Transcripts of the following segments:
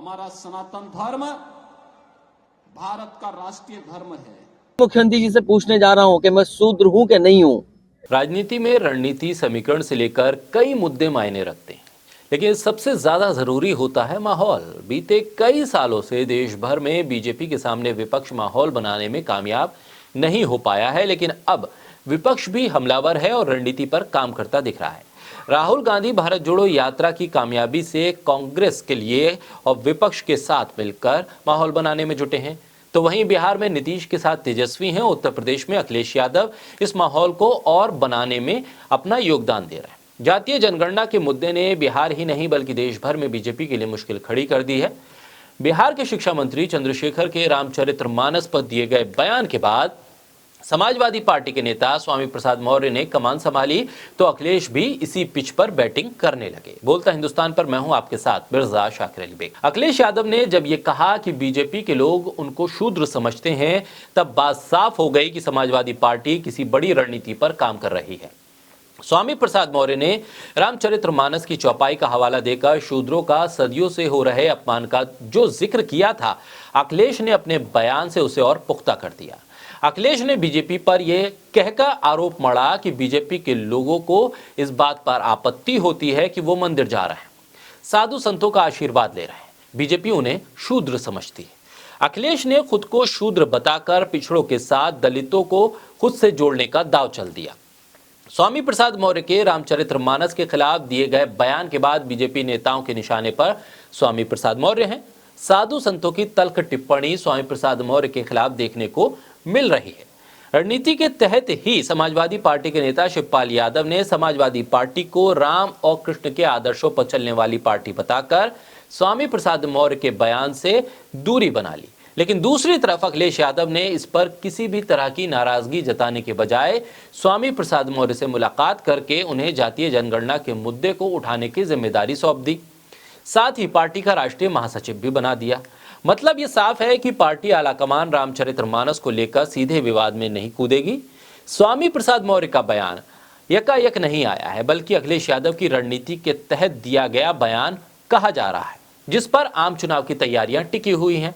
हमारा सनातन धर्म भारत का राष्ट्रीय धर्म है। मुख्यमंत्री जी से पूछने जा रहा हूं कि मैं शूद्र हूं कि नहीं हूं। राजनीति में रणनीति समीकरण से लेकर कई मुद्दे मायने रखते हैं, लेकिन सबसे ज्यादा जरूरी होता है माहौल। बीते कई सालों से देश भर में बीजेपी के सामने विपक्ष माहौल बनाने में कामयाब नहीं हो पाया है, लेकिन अब विपक्ष भी हमलावर है और रणनीति पर काम करता दिख रहा है। राहुल गांधी भारत जोड़ो यात्रा की कामयाबी से कांग्रेस के लिए और विपक्ष के साथ मिलकर माहौल बनाने में जुटे हैं, तो वहीं बिहार में नीतीश के साथ तेजस्वी हैं, उत्तर प्रदेश में अखिलेश यादव इस माहौल को और बनाने में अपना योगदान दे रहे हैं। जातीय जनगणना के मुद्दे ने बिहार ही नहीं बल्कि देश भर में बीजेपी के लिए मुश्किल खड़ी कर दी है। बिहार के शिक्षा मंत्री चंद्रशेखर के रामचरितमानस पर दिए गए बयान के बाद समाजवादी पार्टी के नेता स्वामी प्रसाद मौर्य ने कमान संभाली, तो अखिलेश भी इसी पिच पर बैटिंग करने लगे। बोलता हिंदुस्तान पर मैं हूं आपके साथ मिर्जा शाकिर अली बेग। अखिलेश यादव ने जब ये कहा कि बीजेपी के लोग उनको शूद्र समझते हैं, तब बात साफ हो गई कि समाजवादी पार्टी किसी बड़ी रणनीति पर काम कर रही है। स्वामी प्रसाद मौर्य ने रामचरितमानस की चौपाई का हवाला देकर शूद्रों का सदियों से हो रहे अपमान का जो जिक्र किया था, अखिलेश ने अपने बयान से उसे और पुख्ता कर दिया। अखिलेश ने बीजेपी पर यह कहकर आरोप मढ़ा कि बीजेपी के लोगों को इस बात पर आपत्ति होती है कि वो मंदिर जा रहे हैं, साधु संतों का आशीर्वाद ले रहे हैं, बीजेपी उन्हें शूद्र समझती है। अखिलेश ने खुद को शूद्र बताकर पिछड़ों के साथ दलितों को खुद से जोड़ने का दांव चल दिया। स्वामी प्रसाद मौर्य के रामचरितमानस के खिलाफ दिए गए बयान के बाद बीजेपी नेताओं के निशाने पर स्वामी प्रसाद मौर्य हैं। साधु संतों की तल्ख टिप्पणी स्वामी प्रसाद मौर्य के खिलाफ देखने को मिल रही है। रणनीति के तहत ही समाजवादी पार्टी के नेता शिवपाल यादव ने समाजवादी पार्टी को राम और कृष्ण के आदर्शों पर चलने वाली पार्टी बताकर स्वामी प्रसाद मौर्य के बयान से दूरी बना ली। लेकिन दूसरी तरफ अखिलेश यादव ने इस पर किसी भी तरह की नाराजगी जताने के बजाय स्वामी प्रसाद मौर्य से मुलाकात करके उन्हें जातीय जनगणना के मुद्दे को उठाने की जिम्मेदारी सौंप दी। साथ ही पार्टी का राष्ट्रीय महासचिव भी बना दिया। मतलब ये साफ है कि पार्टी आलाकमान रामचरितमानस को लेकर सीधे विवाद में नहीं कूदेगी। स्वामी प्रसाद मौर्य का बयान यकायक नहीं आया है, बल्कि अखिलेश यादव की रणनीति के तहत दिया गया बयान कहा जा रहा है, जिस पर आम चुनाव की तैयारियां टिकी हुई हैं।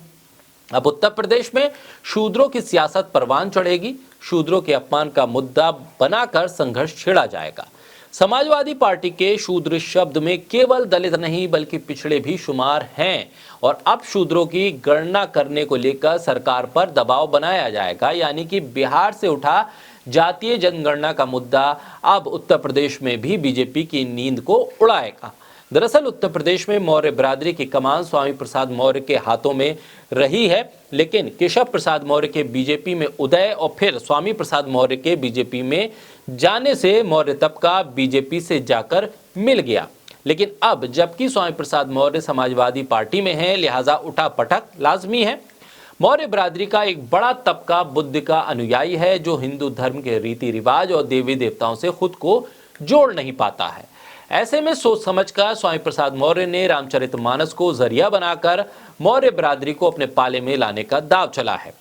अब उत्तर प्रदेश में शूद्रों की सियासत परवान चढ़ेगी। शूद्रों के अपमान का मुद्दा बनाकर संघर्ष छेड़ा जाएगा। समाजवादी पार्टी के शूद्र शब्द में केवल दलित नहीं बल्कि पिछड़े भी शुमार हैं, और अब शूद्रों की गणना करने को लेकर सरकार पर दबाव बनाया जाएगा। यानी कि बिहार से उठा जातीय जनगणना का मुद्दा अब उत्तर प्रदेश में भी बीजेपी की नींद को उड़ाएगा। दरअसल उत्तर प्रदेश में मौर्य बिरादरी की कमान स्वामी प्रसाद मौर्य के हाथों में रही है, लेकिन केशव प्रसाद मौर्य के बीजेपी में उदय और फिर स्वामी प्रसाद मौर्य के बीजेपी में जाने से मौर्य तबका बीजेपी से जाकर मिल गया। लेकिन अब जबकि स्वामी प्रसाद मौर्य समाजवादी पार्टी में है, लिहाजा उठापटक लाजमी है। मौर्य बिरादरी का एक बड़ा तबका बुद्ध का अनुयायी है, जो हिंदू धर्म के रीति रिवाज और देवी देवताओं से खुद को जोड़ नहीं पाता है। ऐसे में सोच समझकर स्वामी प्रसाद मौर्य ने रामचरितमानस को जरिया बनाकर मौर्य बिरादरी को अपने पाले में लाने का दांव चला है।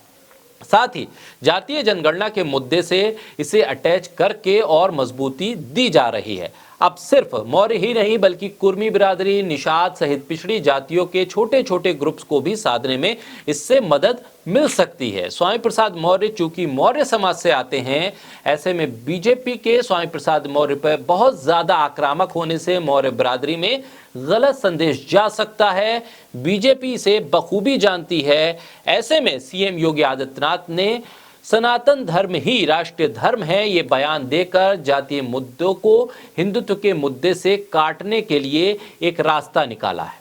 साथ ही जातीय जनगणना के मुद्दे से इसे अटैच करके और मजबूती दी जा रही है। अब सिर्फ मौर्य ही नहीं बल्कि कुर्मी बिरादरी, निषाद सहित पिछड़ी जातियों के छोटे छोटे ग्रुप्स को भी साधने में इससे मदद मिल सकती है। स्वामी प्रसाद मौर्य चूंकि मौर्य समाज से आते हैं, ऐसे में बीजेपी के स्वामी प्रसाद मौर्य पर बहुत ज्यादा आक्रामक होने से मौर्य बिरादरी में गलत संदेश जा सकता है। बीजेपी इसे बखूबी जानती है। ऐसे में सीएम योगी आदित्यनाथ ने सनातन धर्म ही राष्ट्रीय धर्म है ये बयान देकर जातीय मुद्दों को हिंदुत्व के मुद्दे से काटने के लिए एक रास्ता निकाला है।